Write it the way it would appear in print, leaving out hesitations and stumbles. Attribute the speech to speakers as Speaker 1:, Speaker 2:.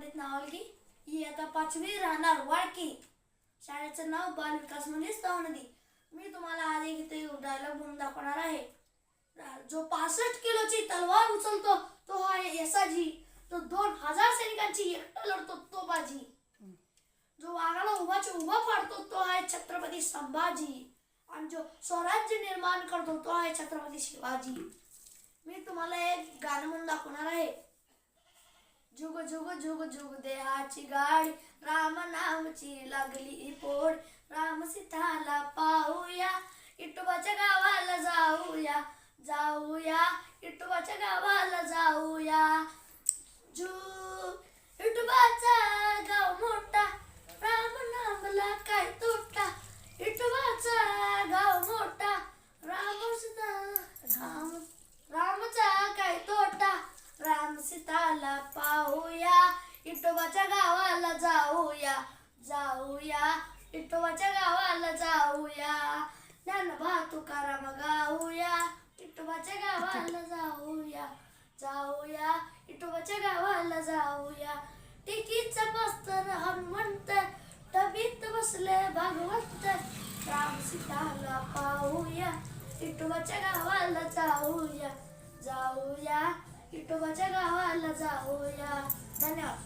Speaker 1: अमृत नावलगी, इयत्ता 5वी, राहणार वाळकी. शाळेचं नाव बालविकास मंदिर स्तवनदी. मी तुम्हाला आज एक इथे डायलॉग म्हणून दाखवणार आहे. जो 65 किलोची तलवार उचलतो तो आहे यसाजी. जो 2000 सैनिकांची एकटा लढतो तो बाजी. जो वाघाला उभा पाडतो तो आहे छत्रपती संभाजी. आणि जो स्वराज्य निर्माण करतो तो आहे छत्रपती शिवाजी. मी तुम्हाला एक गाणं म्हणून दाखवणार आहे. जुग जुग जुग जुग देहाची गाडी, राम नामची लागली पोड. राम सीताला पाहूया, इटोबाच्या गावाला जाऊया. जाऊया इटोबाच्या गावाला जाऊया. इटोबाचा गाव मोठा, राम नामला काय तोटा. इटोबाचा गाव मोठा, रामचा काय तोटा. राम सीताला पाहूया, इटोबाच्या गावाला जाऊया. जाऊया इटोबाच्या गावाला जाऊया. ज्ञानोबा तुकाराम गाऊया, इटोबाच्या गावाला जाऊया. जाऊया इटोबाच्या गावाला जाऊया. टिकीचा पास्तर हनुमंत, टबीत बसले भागवंत. राम सीताला पाहूया, इटोबाच्या गावाला जाऊया. जाऊया इटोबाच्या गावाला जाऊया. धन्यवाद.